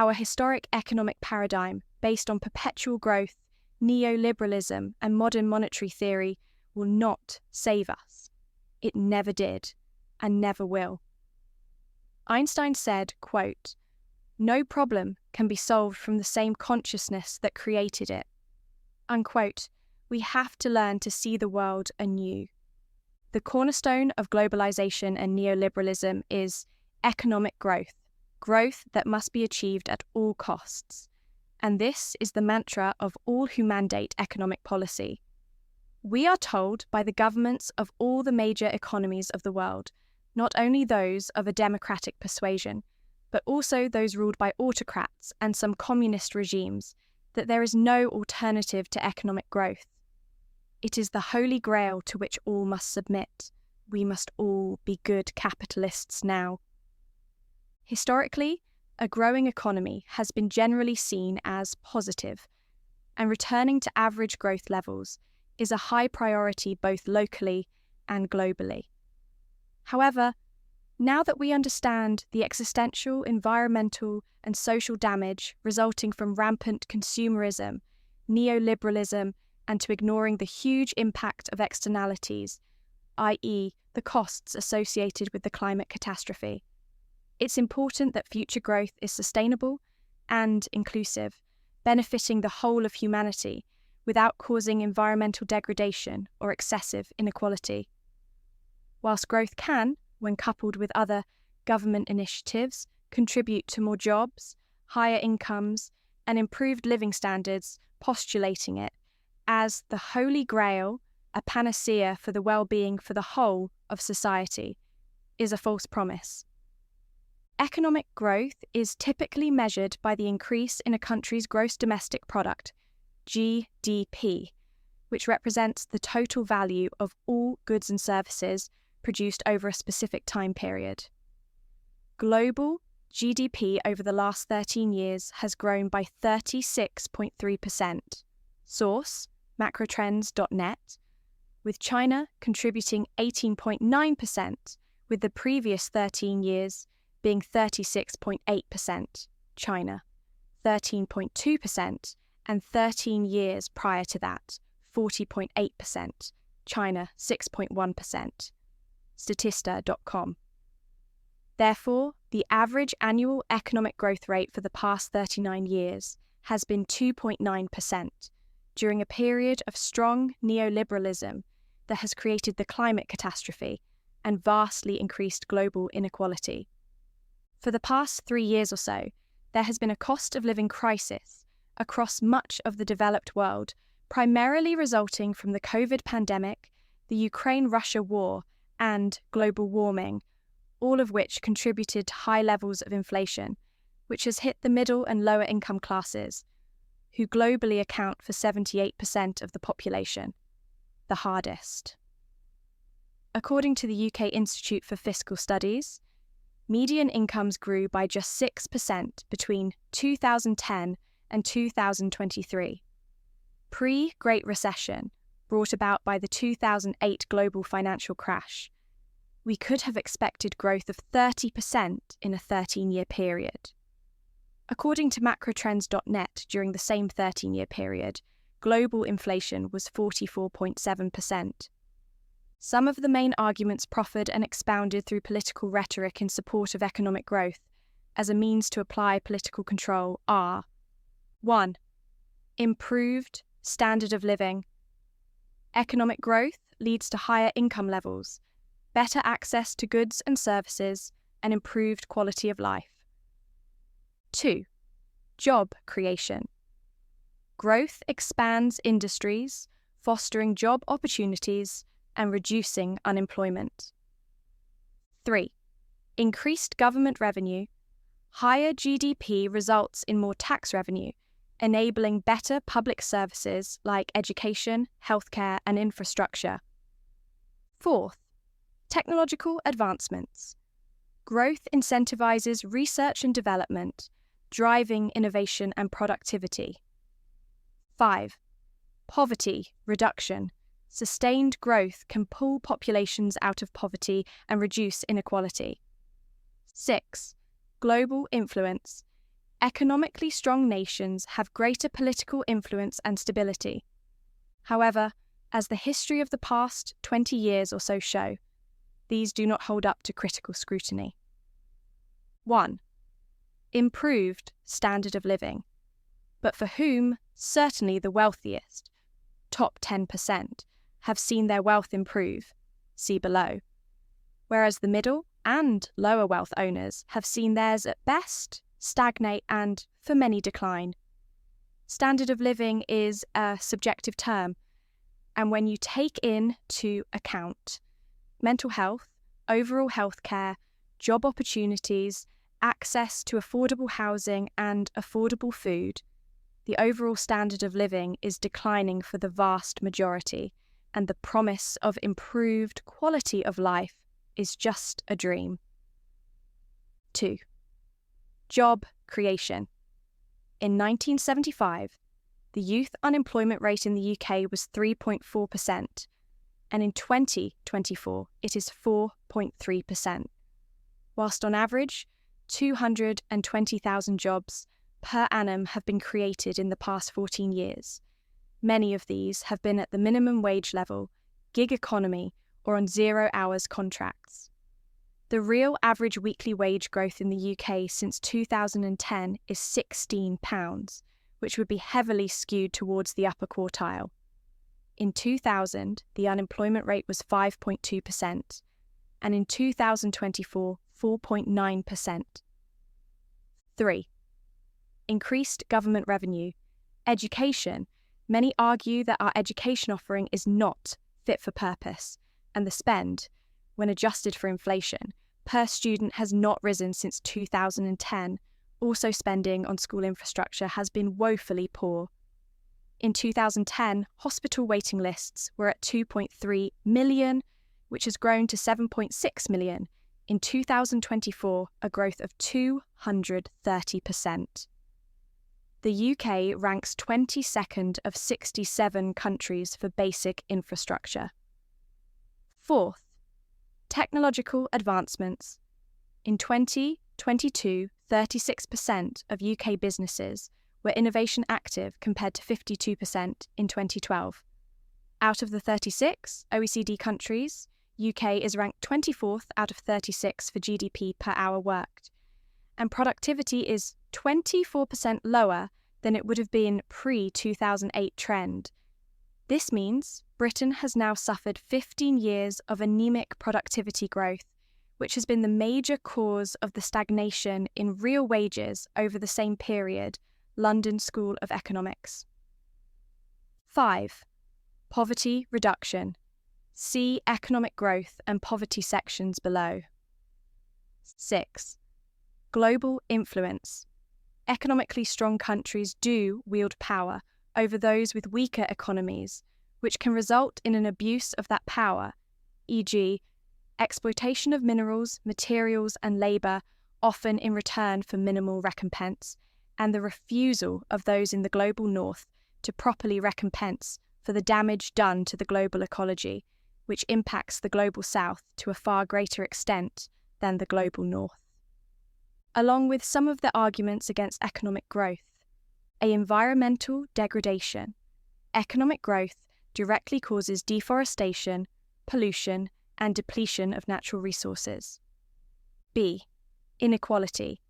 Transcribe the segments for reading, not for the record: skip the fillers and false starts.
Our historic economic paradigm, based on perpetual growth, neoliberalism, and modern monetary theory, will not save us. It never did, and never will. Einstein said, quote, "No problem can be solved from the same consciousness that created it." Unquote. We have to learn to see the world anew. The cornerstone of globalisation and neoliberalism is economic growth, growth that must be achieved at all costs. And this is the mantra of all who mandate economic policy. We are told by the governments of all the major economies of the world, not only those of a democratic persuasion, but also those ruled by autocrats and some communist regimes, that there is no alternative to economic growth. It is the holy grail to which all must submit. We must all be good capitalists now. Historically, a growing economy has been generally seen as positive, and returning to average growth levels is a high priority both locally and globally. However, now that we understand the existential, environmental, and social damage resulting from rampant consumerism, neoliberalism, and to ignoring the huge impact of externalities, i.e., the costs associated with the climate catastrophe, it's important that future growth is sustainable and inclusive, benefiting the whole of humanity without causing environmental degradation or excessive inequality. Whilst growth can, when coupled with other government initiatives, contribute to more jobs, higher incomes, and improved living standards, postulating it as the holy grail, a panacea for the well-being for the whole of society, is a false promise. Economic growth is typically measured by the increase in a country's gross domestic product, GDP, which represents the total value of all goods and services produced over a specific time period. Global GDP over the last 13 years has grown by 36.3%. Source, macrotrends.net, with China contributing 18.9%, with the previous 13 years being 36.8%, China 13.2%, and 13 years prior to that, 40.8%, China 6.1%. Statista.com. Therefore, the average annual economic growth rate for the past 39 years has been 2.9%, during a period of strong neoliberalism that has created the climate catastrophe and vastly increased global inequality. For the past 3 years or so, there has been a cost of living crisis across much of the developed world, primarily resulting from the COVID pandemic, the Ukraine-Russia war, and global warming, all of which contributed to high levels of inflation, which has hit the middle and lower income classes, who globally account for 78% of the population, the hardest. According to the UK Institute for Fiscal Studies, median incomes grew by just 6% between 2010 and 2023. Pre-Great Recession, brought about by the 2008 global financial crash, we could have expected growth of 30% in a 13-year period. According to macrotrends.net, during the same 13-year period, global inflation was 44.7%. Some of the main arguments proffered and expounded through political rhetoric in support of economic growth as a means to apply political control are: 1. Improved standard of living. Economic growth leads to higher income levels, better access to goods and services, and improved quality of life. 2. Job creation. Growth expands industries, fostering job opportunities and reducing unemployment. 3. Increased government revenue. Higher GDP results in more tax revenue, enabling better public services like education, healthcare, and infrastructure. 4. Technological advancements. Growth incentivizes research and development, driving innovation and productivity. 5. Poverty reduction. Sustained growth can pull populations out of poverty and reduce inequality. 6. Global influence. Economically strong nations have greater political influence and stability. However, as the history of the past 20 years or so show, these do not hold up to critical scrutiny. 1. Improved standard of living, but for whom certainly the wealthiest, top 10%, have seen their wealth improve, see below, whereas the middle and lower wealth owners have seen theirs at best stagnate and, for many, decline. Standard of living is a subjective term, and when you take into account mental health, overall healthcare, job opportunities, access to affordable housing and affordable food, the overall standard of living is declining for the vast majority, and the promise of improved quality of life is just a dream. 2. Job creation. In 1975, the youth unemployment rate in the UK was 3.4%, and in 2024 it is 4.3%, whilst on average 220,000 jobs per annum have been created in the past 14 years. Many of these have been at the minimum wage level, gig economy, or on 0 hours contracts. The real average weekly wage growth in the UK since 2010 is £16, which would be heavily skewed towards the upper quartile. In 2000, the unemployment rate was 5.2%, and in 2024, 4.9%. 3. Increased government revenue. Education. Many argue that our education offering is not fit for purpose, and the spend, when adjusted for inflation, per student has not risen since 2010. Also, spending on school infrastructure has been woefully poor. In 2010, hospital waiting lists were at 2.3 million, which has grown to 7.6 million. In 2024, a growth of 230%. The UK ranks 22nd of 67 countries for basic infrastructure. 4th, technological advancements. In 2022, 36% of UK businesses were innovation active compared to 52% in 2012. Out of the 36 OECD countries, UK is ranked 24th out of 36 for GDP per hour worked, and productivity is 24% lower than it would have been pre-2008 trend. This means Britain has now suffered 15 years of anemic productivity growth, which has been the major cause of the stagnation in real wages over the same period, London School of Economics. 5. Poverty reduction. See economic growth and poverty sections below. 6. Global influence. Economically strong countries do wield power over those with weaker economies, which can result in an abuse of that power, e.g., exploitation of minerals, materials, and labour, often in return for minimal recompense, and the refusal of those in the global north to properly recompense for the damage done to the global ecology, which impacts the global south to a far greater extent than the global north. Along with some of the arguments against economic growth, environmental degradation. Economic growth directly causes deforestation, pollution, and depletion of natural resources. B. Inequality.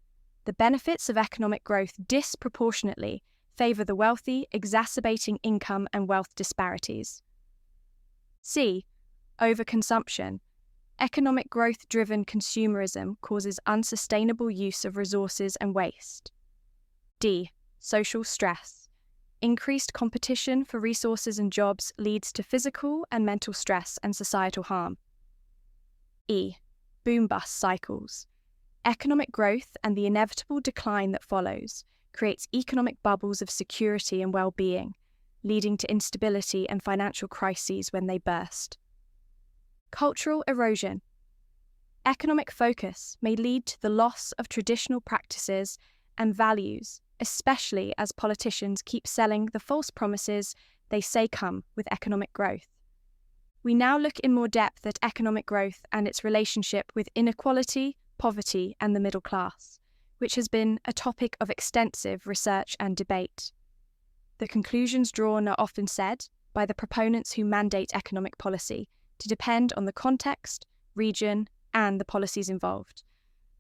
The benefits of economic growth disproportionately favour the wealthy, exacerbating income and wealth disparities. C. Overconsumption. Economic growth-driven consumerism causes unsustainable use of resources and waste. D. Social stress. Increased competition for resources and jobs leads to physical and mental stress and societal harm. E. Boom-bust cycles. Economic growth and the inevitable decline that follows creates economic bubbles of security and well-being, leading to instability and financial crises when they burst. Cultural erosion. Economic focus may lead to the loss of traditional practices and values, especially as politicians keep selling the false promises they say come with economic growth. We now look in more depth at economic growth and its relationship with inequality, poverty, and the middle class, which has been a topic of extensive research and debate. The conclusions drawn are often said by the proponents who mandate economic policy to depend on the context, region, and the policies involved.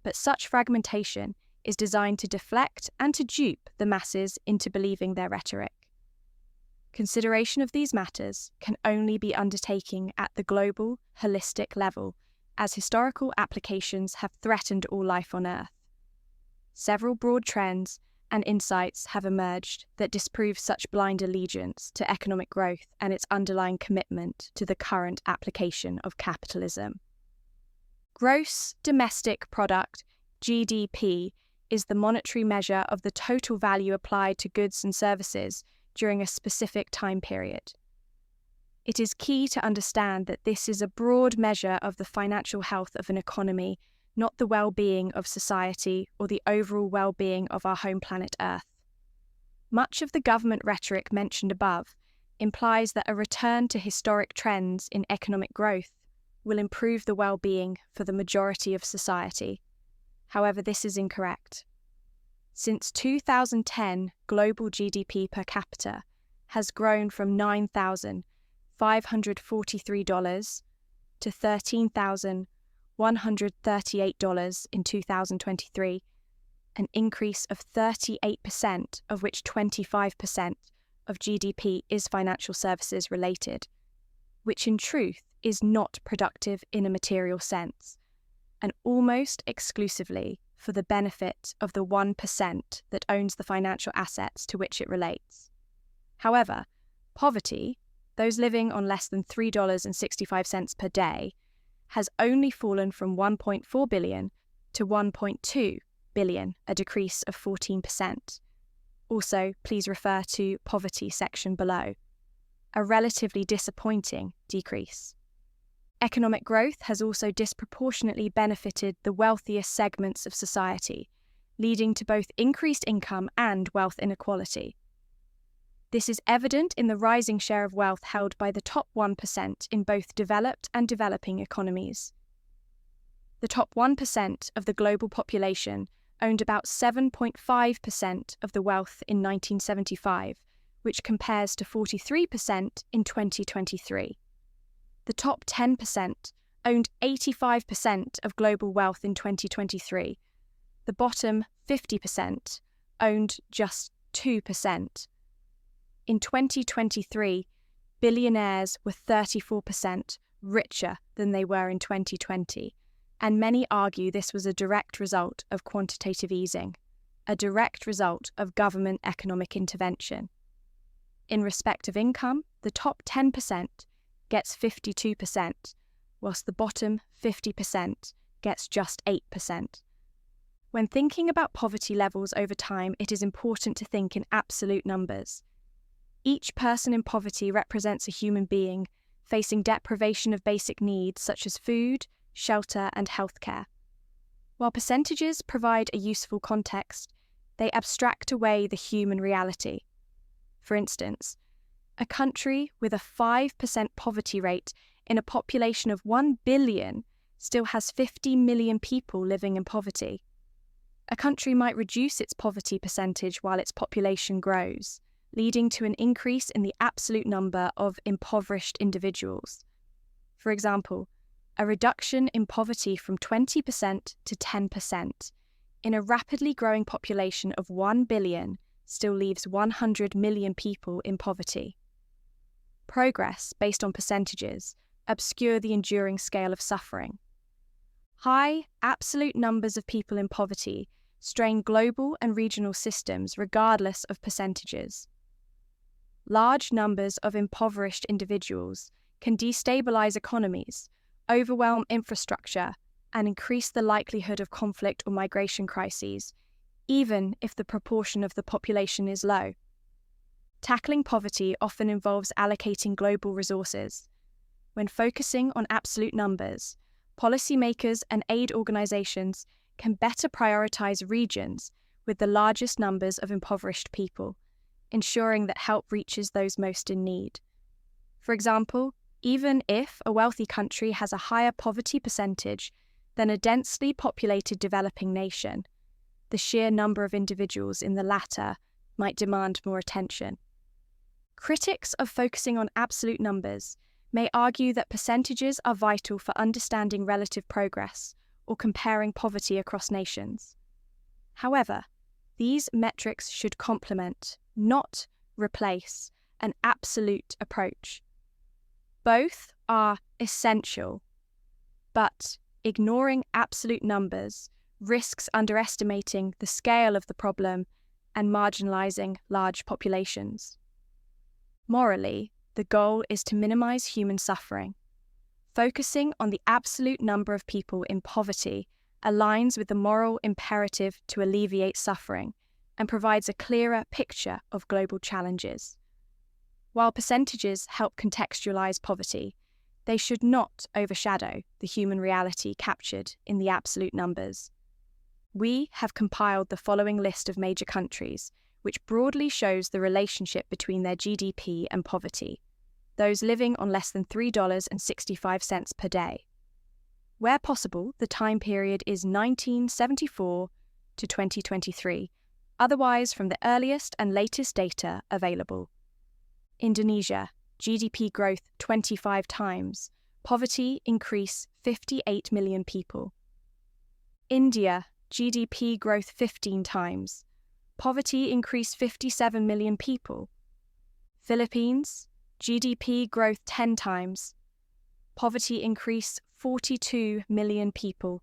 But such fragmentation is designed to deflect and to dupe the masses into believing their rhetoric. Consideration of these matters can only be undertaken at the global, holistic level, as historical applications have threatened all life on Earth. Several broad trends and insights have emerged that disprove such blind allegiance to economic growth and its underlying commitment to the current application of capitalism. Gross domestic product, GDP, is the monetary measure of the total value applied to goods and services during a specific time period. It is key to understand that this is a broad measure of the financial health of an economy, not the well-being of society or the overall well-being of our home planet Earth. Much of the government rhetoric mentioned above implies that a return to historic trends in economic growth will improve the well-being for the majority of society. However, this is incorrect. Since 2010, global GDP per capita has grown from $9,543 to $13,138 in 2023, an increase of 38%, of which 25% of GDP is financial services related, which in truth is not productive in a material sense, and almost exclusively for the benefit of the 1% that owns the financial assets to which it relates. However, poverty, those living on less than $3.65 per day, has only fallen from 1.4 billion to 1.2 billion, a decrease of 14%. Also, please refer to poverty section below. A relatively disappointing decrease. Economic growth has also disproportionately benefited the wealthiest segments of society, leading to both increased income and wealth inequality. This is evident in the rising share of wealth held by the top 1% in both developed and developing economies. The top 1% of the global population owned about 7.5% of the wealth in 1975, which compares to 43% in 2023. The top 10% owned 85% of global wealth in 2023. The bottom 50% owned just 2%. In 2023, billionaires were 34% richer than they were in 2020, and many argue this was a direct result of quantitative easing, a direct result of government economic intervention. In respect of income, the top 10% gets 52%, whilst the bottom 50% gets just 8%. When thinking about poverty levels over time, it is important to think in absolute numbers. Each person in poverty represents a human being facing deprivation of basic needs such as food, shelter, and healthcare. While percentages provide a useful context, they abstract away the human reality. For instance, a country with a 5% poverty rate in a population of 1 billion still has 50 million people living in poverty. A country might reduce its poverty percentage while its population grows, leading to an increase in the absolute number of impoverished individuals. For example, a reduction in poverty from 20% to 10% in a rapidly growing population of 1 billion still leaves 100 million people in poverty. Progress based on percentages obscure the enduring scale of suffering. High absolute numbers of people in poverty strain global and regional systems regardless of percentages. Large numbers of impoverished individuals can destabilize economies, overwhelm infrastructure, and increase the likelihood of conflict or migration crises, even if the proportion of the population is low. Tackling poverty often involves allocating global resources. When focusing on absolute numbers, policymakers and aid organizations can better prioritize regions with the largest numbers of impoverished people, ensuring that help reaches those most in need. For example, even if a wealthy country has a higher poverty percentage than a densely populated developing nation, the sheer number of individuals in the latter might demand more attention. Critics of focusing on absolute numbers may argue that percentages are vital for understanding relative progress or comparing poverty across nations. However, these metrics should complement, not replace, an absolute approach. Both are essential, but ignoring absolute numbers risks underestimating the scale of the problem and marginalizing large populations. Morally, the goal is to minimize human suffering. Focusing on the absolute number of people in poverty aligns with the moral imperative to alleviate suffering and provides a clearer picture of global challenges. While percentages help contextualize poverty, they should not overshadow the human reality captured in the absolute numbers. We have compiled the following list of major countries, which broadly shows the relationship between their GDP and poverty, those living on less than $3.65 per day. Where possible, the time period is 1974 to 2023, otherwise from the earliest and latest data available. Indonesia, GDP growth 25 times, poverty increase 58 million people. India, GDP growth 15 times, poverty increase 57 million people. Philippines, GDP growth 10 times, poverty increase 42 million people.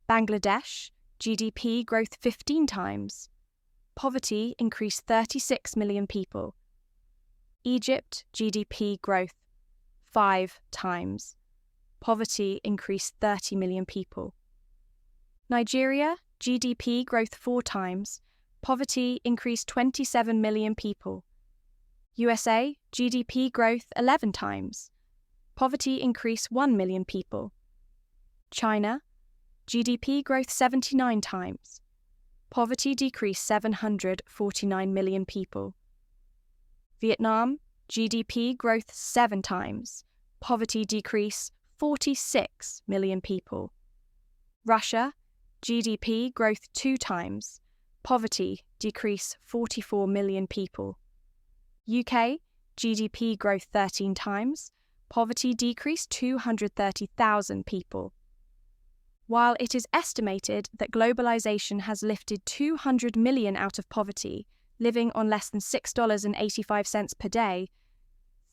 Bangladesh, GDP growth 15 times, poverty increase 36 million people. Egypt, GDP growth 5 times, poverty increase 30 million people. Nigeria, GDP growth 4 times, poverty increase 27 million people. USA, GDP growth 11 times, poverty increase 1 million people. China, GDP growth 79 times, poverty decrease 749 million people. Vietnam, GDP growth 7 times, poverty decrease 46 million people. Russia, GDP growth 2 times, poverty decrease 44 million people. UK, GDP growth 13 times, poverty decrease 230,000 people. While it is estimated that globalisation has lifted 200 million out of poverty, living on less than $6.85 per day,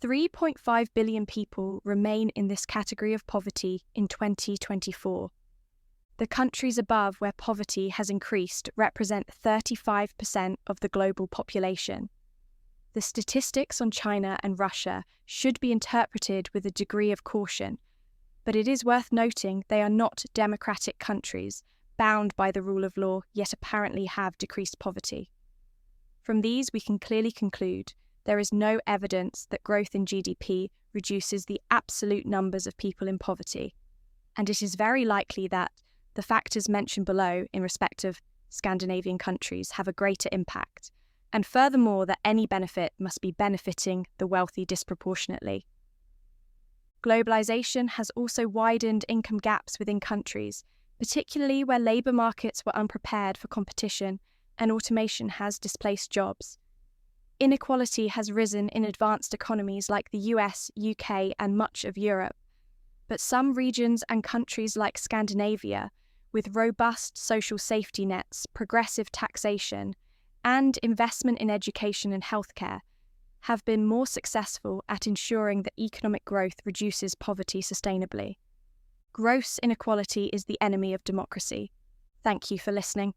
3.5 billion people remain in this category of poverty in 2024. The countries above where poverty has increased represent 35% of the global population. The statistics on China and Russia should be interpreted with a degree of caution, but it is worth noting they are not democratic countries, bound by the rule of law, yet apparently have decreased poverty. From these, we can clearly conclude there is no evidence that growth in GDP reduces the absolute numbers of people in poverty, and it is very likely that the factors mentioned below in respect of Scandinavian countries have a greater impact, and furthermore that any benefit must be benefiting the wealthy disproportionately. Globalisation has also widened income gaps within countries, particularly where labour markets were unprepared for competition and automation has displaced jobs. Inequality has risen in advanced economies like the US, UK, and much of Europe, but some regions and countries like Scandinavia, with robust social safety nets, progressive taxation, and investment in education and healthcare, have been more successful at ensuring that economic growth reduces poverty sustainably. Gross inequality is the enemy of democracy. Thank you for listening.